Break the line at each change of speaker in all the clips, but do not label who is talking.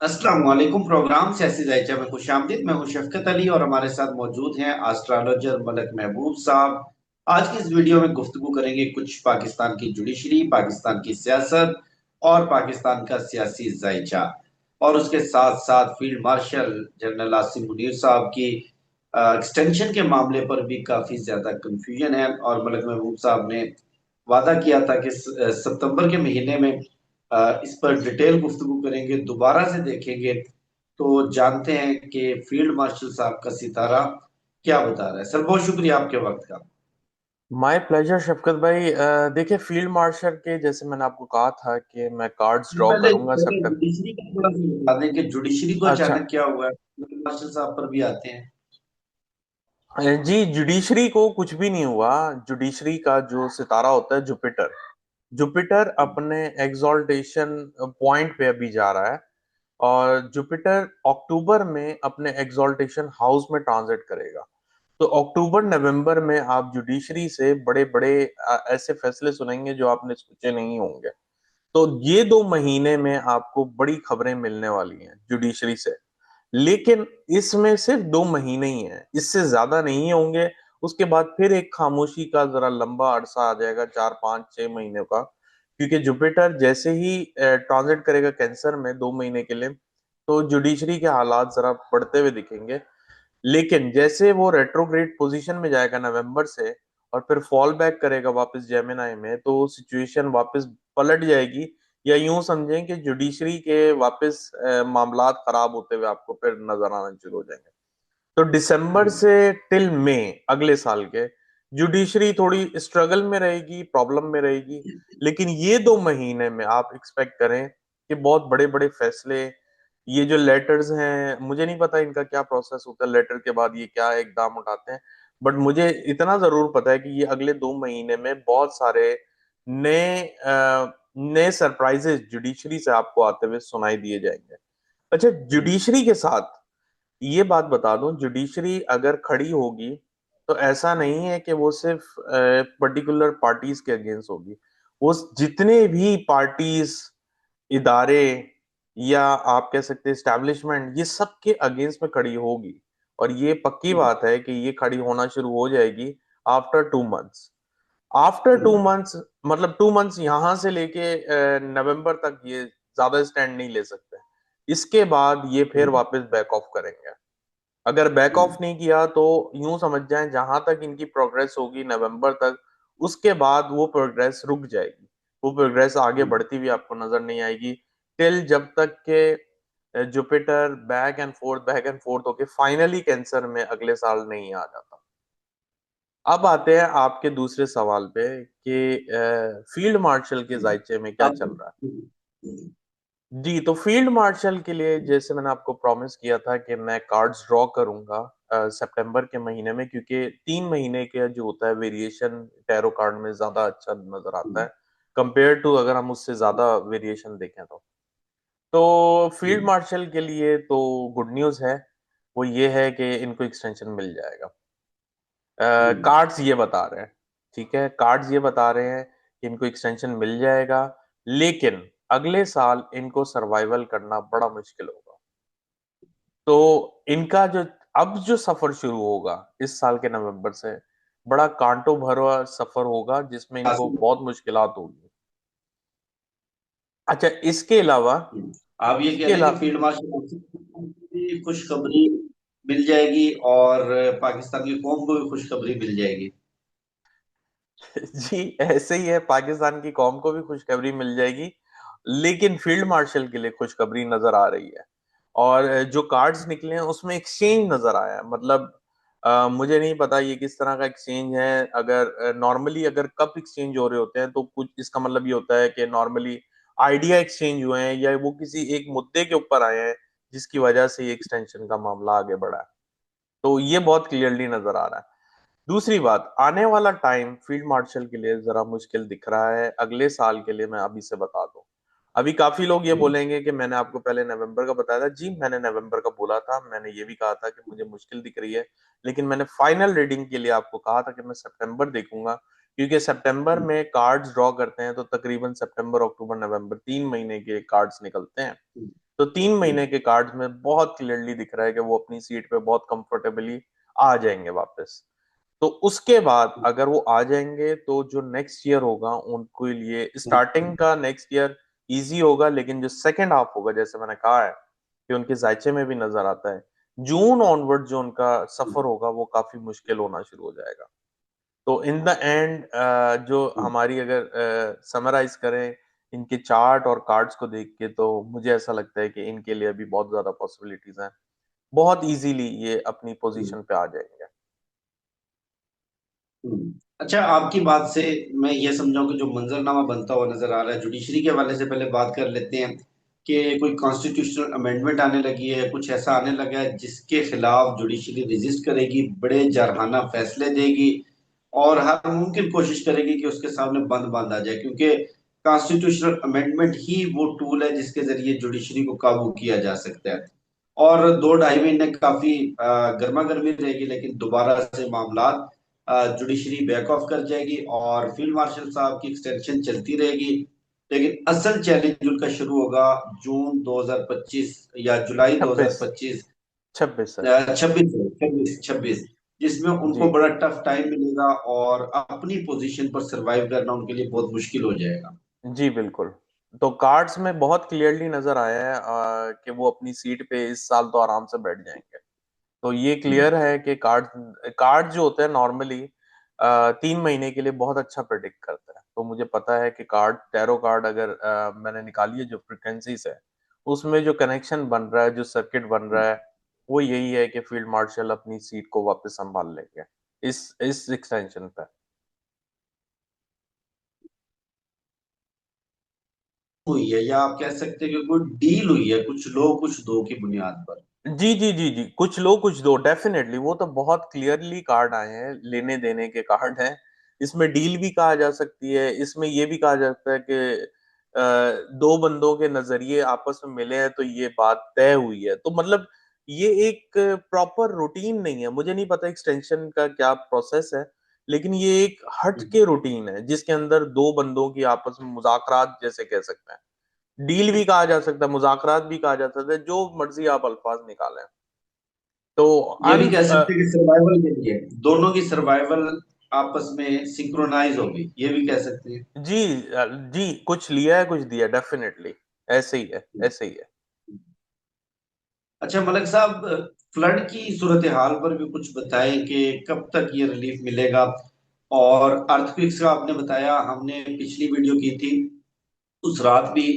अस्सलाम वालेकुम। प्रोग्राम सियासी जायजा में खुशामदीद। मैं हूं शफकत अली और हमारे साथ मौजूद हैं एस्ट्रोलॉजर मलक महबूब साहब। आज की इस वीडियो में गुफ्तगू करेंगे कुछ पाकिस्तान की जुडिशरी, पाकिस्तान की सियासत और पाकिस्तान का सियासी जायजा, और उसके साथ साथ field marshal general Asim Munir साहब की एक्सटेंशन के मामले पर भी काफी ज्यादा कंफ्यूजन है। और मलक महबूब साहब ने वादा किया था कि सितंबर के महीने में इस पर डिटेल गुफ्तगू करेंगे, दोबारा से देखेंगे। तो जानते हैं कि फील्ड मार्शल साहब का सितारा क्या बता रहा है। सर, बहुत शुक्रिया आपके वक्त का।
माय प्लेजर शफकत भाई। देखिए, फील्ड मार्शल के जैसे मैंने आपको कहा था कि मैं कार्ड्स ड्रॉ
पहले
करूंगा
पहले
सितंबर।
जुडिशरी का थोड़ा सा बता दें कि जुडिशरी को
अच्छा।
अचानक क्या हुआ है। फील्ड मार्शल साहब पर भी आते हैं।
जी, जुडिशरी को कुछ भी नहीं हुआ। जुडिशरी का जो सितारा होता है जुपिटर, जुपिटर अपने एग्जॉल्टेशन पॉइंट पे अभी जा रहा है। और जुपिटर अक्टूबर में अपने एग्जॉल्टेशन हाउस में ट्रांजिट करेगा। तो अक्टूबर नवंबर में आप जुडिशरी से बड़े बड़े ऐसे फैसले सुनेंगे जो आपने सोचे नहीं होंगे। तो ये 2 महीने में आपको बड़ी खबरें मिलने वाली हैं जुडिशरी से। लेकिन इसमें सिर्फ 2 महीने ही हैं, इससे ज्यादा नहीं होंगे। उसके बाद फिर एक खामोशी का जरा लंबा अरसा आ जाएगा, 4 5 6 महीने का। क्योंकि जुपिटर जैसे ही ट्रांजिट करेगा कैंसर में 2 महीने के लिए, तो जुडिशरी के हालात जरा बढ़ते हुए दिखेंगे। लेकिन जैसे वो रेट्रोग्रेड पोजीशन में जाएगा नवंबर से, और फिर फॉल बैक करेगा वापस जेमिनाई में, तो सिचुएशन वापस पलट जाएगी। या यूं समझें कि जुडिशरी के वापस मामलात खराब होते हुए आपको फिर नजर आना शुरू हो जाएंगे। तो दिसंबर से टिल मई अगले साल के जुडिशरी थोड़ी स्ट्रगल में रहेगी, प्रॉब्लम में रहेगी। लेकिन ये 2 महीने में आप एक्सपेक्ट करें कि बहुत बड़े बड़े फैसले। ये जो लेटर्स हैं, मुझे नहीं पता इनका क्या प्रोसेस होता है, लेटर के बाद ये क्या इकदाम उठाते हैं। बट मुझे इतना जरूर पता है कि ये अगले 2 महीने में बहुत सारे नए नए सरप्राइजेस जुडिशरी से आपको आते हुए सुनाई दिए जाएंगे। अच्छा, जुडिशरी के साथ ये बात बता दूं, जुडिशरी अगर खड़ी होगी तो ऐसा नहीं है कि वो सिर्फ पर्टिकुलर पार्टीज के अगेंस्ट होगी। वो जितने भी पार्टीज, इदारे, या आप कह सकते हैं स्टैब्लिशमेंट, ये सब के अगेंस्ट में खड़ी होगी। और ये पक्की बात है कि ये खड़ी होना शुरू हो जाएगी after 2 months. After two months मतलब 2 मंथ्स यहां से लेके नवंबर तक ये ज्यादा स्टैंड नहीं ले सकते। इसके बाद ये फिर वापस बैक ऑफ करेंगे। अगर बैक ऑफ नहीं किया तो यूं समझ जाएं, जहां तक इनकी प्रोग्रेस होगी नवंबर तक, उसके बाद वो प्रोग्रेस रुक जाएगी। वो प्रोग्रेस आगे बढ़ती हुई आपको नजर नहीं आएगी, टिल जब तक के जुपिटर बैक एंड फोर्थ होके फाइनली कैंसर में अगले साल नहीं आ जाता। अब आते हैं आपके दूसरे सवाल पे कि फील्ड मार्शल के जायचे में क्या
अब
चल रहा है। जी, तो फील्ड मार्शल के लिए जैसे मैंने आपको प्रॉमिस किया था कि मैं कार्ड्स ड्रॉ करूंगा सितंबर के महीने में, क्योंकि 3 महीने का जो होता है वेरिएशन टैरो कार्ड में ज्यादा अच्छा नजर आता है कंपेयर टू अगर हम उससे ज्यादा वेरिएशन देखें तो फील्ड मार्शल के लिए तो गुड न्यूज है। वो ये है कि इनको एक्सटेंशन मिल जाएगा। कार्ड्स ये बता रहे हैं, ठीक है, कार्ड्स ये बता रहे हैं कि इनको एक्सटेंशन मिल जाएगा। लेकिन अगले साल इनको सर्वाइवल करना बड़ा मुश्किल होगा। तो इनका जो अब जो सफर शुरू होगा इस साल के नवंबर से, बड़ा कांटों भरा सफर होगा जिसमें इनको बहुत मुश्किलात होगी। अच्छा, इसके अलावा
आप ये कह
इसके
रहे हैं
अलावा
कि फील्ड मार्शल की खुशखबरी मिल जाएगी और पाकिस्तान की कौम को भी खुशखबरी मिल जाएगी।
जी, ऐसे ही है, पाकिस्तान की कौम को भी खुशखबरी मिल जाएगी। लेकिन फील्ड मार्शल के लिए खुशखबरी नजर आ रही है। और जो कार्ड्स निकले हैं उसमें एक्सचेंज नजर आया है। मतलब मुझे नहीं पता ये किस तरह का एक्सचेंज है। अगर नॉर्मली अगर कप एक्सचेंज हो रहे होते हैं तो कुछ इसका मतलब ये होता है कि नॉर्मली आइडिया एक्सचेंज हुए हैं या वो किसी एक मुद्दे के ऊपर आए हैं जिसकी वजह से ये एक्सटेंशन का मामला आगे बढ़ा है। तो ये बहुत क्लियरली नजर आ रहा है। दूसरी बात, आने वाला टाइम फील्ड मार्शल के लिए जरा मुश्किल दिख रहा है अगले साल के लिए। मैं अभी से बता दूं, अभी काफी लोग ये बोलेंगे कि मैंने आपको पहले नवंबर का बताया था। जी, मैंने नवंबर का बोला था, मैंने ये भी कहा था कि मुझे मुश्किल दिख रही है। लेकिन मैंने फाइनल रीडिंग के लिए आपको कहा था कि मैं सितंबर देखूंगा, क्योंकि सितंबर में कार्ड्स ड्रॉ करते हैं तो तकरीबन सितंबर अक्टूबर नवंबर 3 महीने के कार्ड्स निकलते हैं। तो 3 महीने के कार्ड्स में बहुत क्लियरली दिख रहा है कि वो अपनी सीट पे बहुत कंफर्टेबली आ जाएंगे वापस। तो उसके बाद अगर वो आ जाएंगे तो जो नेक्स्ट ईयर होगा उनके लिए, स्टार्टिंग का नेक्स्ट ईयर इजी होगा, लेकिन जो सेकेंड हाफ होगा, जैसे मैंने कहा है कि उनके जायचे में भी नजर आता है, जून ऑनवर्ड जो उनका सफर होगा वो काफी मुश्किल होना शुरू हो जाएगा। तो इन द एंड जो हमारी अगर समराइज करें इनके चार्ट और कार्ड्स को देख के, तो मुझे ऐसा लगता है कि इनके लिए अभी बहुत ज्यादा पॉसिबिलिटीज हैं, बहुत इजीली ये अपनी पोजीशन पे आ जाएंगे।
अच्छा, आपकी बात से मैं ये समझाऊं कि जो मंजरनामा बनता हुआ नजर आ रहा है जुडिशरी के हवाले से, पहले बात कर लेते हैं कि कोई कॉन्स्टिट्यूशनल अमेंडमेंट आने लगी है, कुछ ऐसा आने लगा है जिसके खिलाफ जुडिशरी रजिस्ट करेगी, बड़े जारहाना फैसले देगी और हर मुमकिन कोशिश करेगी कि उसके सामने बंद बंद आ जाए, क्योंकि कॉन्स्टिट्यूशनल अमेंडमेंट ही वो टूल है जिसके जरिए जुडिशरी को काबू किया जा सकता है। और 2 ढाई महीने काफी गर्मा गर्मी रहेगी, लेकिन दोबारा से मामला जुडिशरी बैक ऑफ कर जाएगी और फील्ड मार्शल साहब की एक्सटेंशन चलती रहेगी। लेकिन असल चैलेंज उनका शुरू होगा जून 2025 या जुलाई
26,
2025,
26 है।
26 जिसमें उनको
जी
बड़ा टफ टाइम मिलेगा और अपनी पोजीशन पर सरवाइव करना उनके लिए बहुत मुश्किल हो जाएगा।
जी बिल्कुल। तो कार्ड्स में बहुत क्लियरली नजर आया है कि वो अपनी सीट पे इस साल तो आराम से बैठ जाएंगे। तो ये क्लियर है कि कार्ड कार्ड जो होते हैं नॉर्मली 3 महीने के लिए बहुत अच्छा प्रेडिक्ट करता है। तो मुझे पता है कि कार्ड, टैरो कार्ड अगर मैंने निकाली है जो फ्रिक्वेंसीज है, उसमें जो कनेक्शन बन रहा है, जो सर्किट बन रहा है, वो यही है कि फील्ड मार्शल अपनी सीट को वापस संभाल लेंगे इस एक्सटेंशन पे।
हुई है, या आप कह सकते हैं कि कोई डील हुई है कुछ लो कुछ दो की बुनियाद पर।
जी जी जी जी, कुछ लो कुछ दो, डेफिनेटली वो तो बहुत क्लियरली कार्ड आए हैं, लेने देने के कार्ड हैं। इसमें डील भी कहा जा सकती है, इसमें ये भी कहा जा सकता है कि दो बंदों के नजरिए आपस में मिले हैं तो ये बात तय हुई है। तो मतलब ये एक प्रॉपर रूटीन नहीं है, मुझे नहीं पता एक्सटेंशन का क्या प्रोसेस है, लेकिन ये एक हट के रूटीन है जिसके अंदर दो बंदों की आपस में मुज़ाकरात जैसे कह सकते हैं, डील भी कहा जा सकता है, मुज़ाकरात भी कहा जा सकता है, जो मर्जी आप अल्फाज निकालें। तो
ये भी
अन
कह सकते हैं कि सर्वाइवल के लिए दोनों की सर्वाइवल आपस में सिंक्रोनाइज होगी, ये भी कह सकते हैं।
जी जी, कुछ लिया है कुछ दिया, डेफिनेटली ऐसे ही है, ऐसे ही है।
अच्छा मलिक साहब, फ्लड की सूरत हाल पर भी कुछ बताएं कि कब तक ये रिलीफ मिलेगा। और अर्थक्वेक्स का आपने बताया, हमने पिछली वीडियो की थी, उस रात भी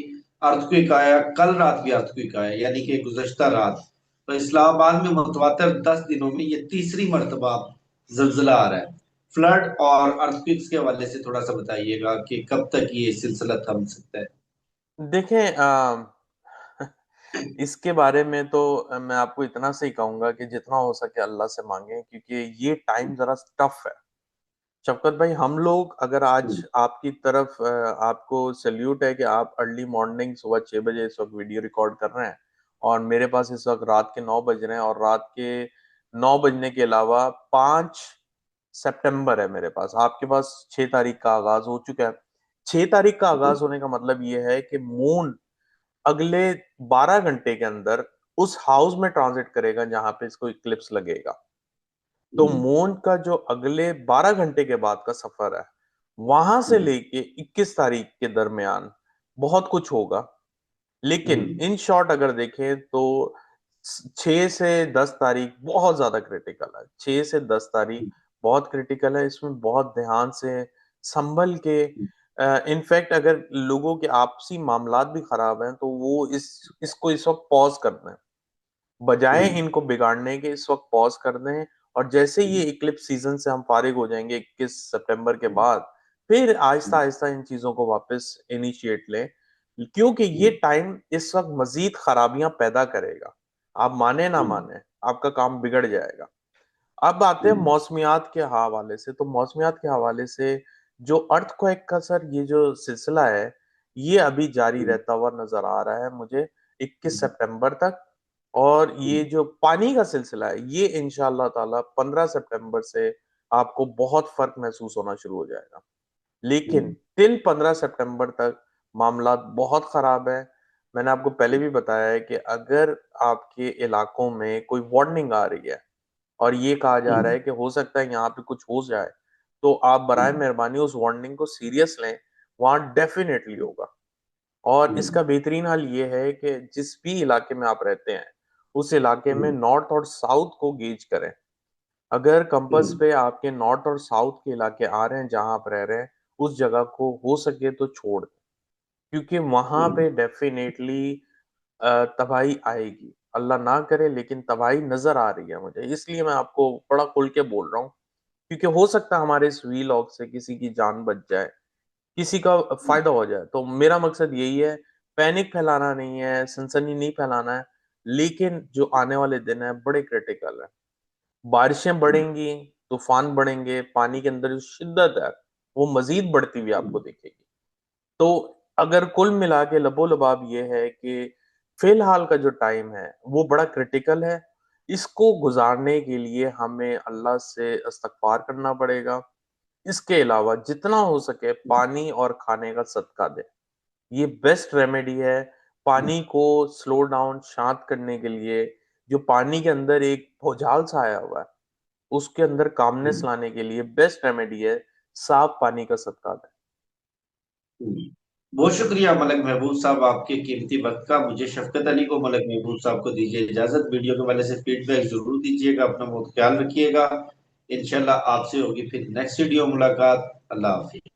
अर्थक्वेक आया, कल रात भी अर्थक्वेक आया, यानी कि गुज़श्ता रात। तो इस्लामाबाद में मुतवातर 10 दिनों में ये तीसरी मर्तबा जल्जला आ रहा है। फ्लड और अर्थक्वेक्स के हवाले से थोड़ा सा बताइएगा कि कब तक ये सिलसिला थम सकता है।
देखें इसके बारे में तो मैं आपको इतना से ही कहूंगा कि जितना हो सके अल्लाह से मांगे, क्योंकि ये टाइम जरा टफ है। शफकत भाई, हम लोग अगर आज आपकी तरफ आपको सल्यूट है कि आप अर्ली मॉर्निंग सुबह 6 बजे इस वक्त वीडियो रिकॉर्ड कर रहे हैं, और मेरे पास इस वक्त रात के 9 बज रहे हैं, और रात के 9 बजने के अलावा 5 सितंबर है मेरे पास, आपके पास 6 तारीख का आगाज हो चुका है। 6 तारीख का आगाज होने का मतलब ये है कि मून अगले 12 घंटे के अंदर उस हाउस में ट्रांजिट करेगा जहां पे इसको इक्लिप्स लगेगा। तो मून का जो अगले 12 घंटे के बाद का सफर है, वहां से लेके 21 तारीख के दरमियान बहुत कुछ होगा। लेकिन इन शॉर्ट अगर देखें तो 6 से 10 तारीख बहुत ज्यादा क्रिटिकल है। 6 से 10 तारीख बहुत क्रिटिकल है, इसमें बहुत ध्यान से संभल के, इनफैक्ट अगर लोगों के आपसी मामलात भी खराब हैं तो वो इसको इस वक्त पॉज कर दें, बजाय इनको बिगाड़ने के इस वक्त पॉज कर दें। और जैसे ये इक्लिप्स सीजन से हम फारिग हो जाएंगे 21 सितंबर के बाद, फिर आहिस्ता आहिस्ता इन चीजों को वापस इनिशिएट लें, क्योंकि ये टाइम इस वक्त मजीद खराबियां पैदा करेगा। आप माने ना माने, आपका काम बिगड़ जाएगा। अब आते हैं मौसमियात के हवाले से। तो मौसमियात के हवाले से जो अर्थक्वेक का सर ये जो सिलसिला है, ये अभी जारी रहता हुआ नजर आ रहा है मुझे 21 सितंबर तक। और ये जो पानी का सिलसिला है, ये इंशाअल्लाह ताला 15 सितंबर से आपको बहुत फर्क महसूस होना शुरू हो जाएगा। लेकिन टिल 15 सितंबर तक मामला बहुत खराब है। मैंने आपको पहले भी बताया है कि अगर आपके इलाकों में कोई वार्निंग आ रही है और ये कहा जा रहा
हम्म,
है कि हो सकता है यहाँ पे कुछ हो जाए, तो आप बराए
हम्म,
मेहरबानी उस वार्निंग को सीरियस लें। वहां डेफिनेटली होगा। और इसका
हम्म,
बेहतरीन हल ये है कि जिस भी इलाके में आप रहते हैं उस इलाके में
हम्म,
नॉर्थ और साउथ को गेज करें। अगर कंपास
हम्म,
पे आपके नॉर्थ और साउथ के इलाके आ रहे हैं जहां आप रह रहे हैं, उस जगह को हो सके तो छोड़ दें, क्योंकि वहां
हम्म,
पे डेफिनेटली तबाही आएगी। अल्लाह ना करे, लेकिन तबाही नजर आ रही है मुझे, इसलिए मैं आपको बड़ा खुल के बोल रहा हूँ। क्योंकि हो सकता है हमारे इस वीलॉग से किसी की जान बच जाए, किसी का फायदा हो जाए। तो मेरा मकसद यही है, पैनिक फैलाना नहीं है, सनसनी नहीं फैलाना है। लेकिन जो आने वाले दिन है बड़े क्रिटिकल है। बारिशें बढ़ेंगी, तूफान बढ़ेंगे, पानी के अंदर जो शिद्दत है वो मजीद बढ़ती हुई आपको
हम्म,
दिखेगी। तो अगर कुल मिला के लबो लबाब ये है कि फिलहाल का जो टाइम है वो बड़ा क्रिटिकल है। इसको गुजारने के लिए हमें अल्लाह से इस्तगफार करना पड़ेगा। इसके अलावा जितना हो सके पानी और खाने का सदका दें, ये बेस्ट रेमेडी है।
हम्म,
पानी को स्लो डाउन शांत करने के लिए, जो पानी के अंदर एक भौचाल सा आया हुआ है उसके अंदर कामनेस
हम्म,
लाने के लिए बेस्ट रेमेडी है साफ पानी का सदका दें।
हम्म। बहुत शुक्रिया मलक महबूब साहब आपके कीमती वक्त का। मुझे शफकत अली को मलक महबूब साहब को दीजिए इजाजत। वीडियो के वाले से फीडबैक जरूर दीजिएगा। अपना बहुत ख्याल रखिएगा। इंशाल्लाह आपसे होगी फिर नेक्स्ट वीडियो मुलाकात। अल्लाह हाफिज।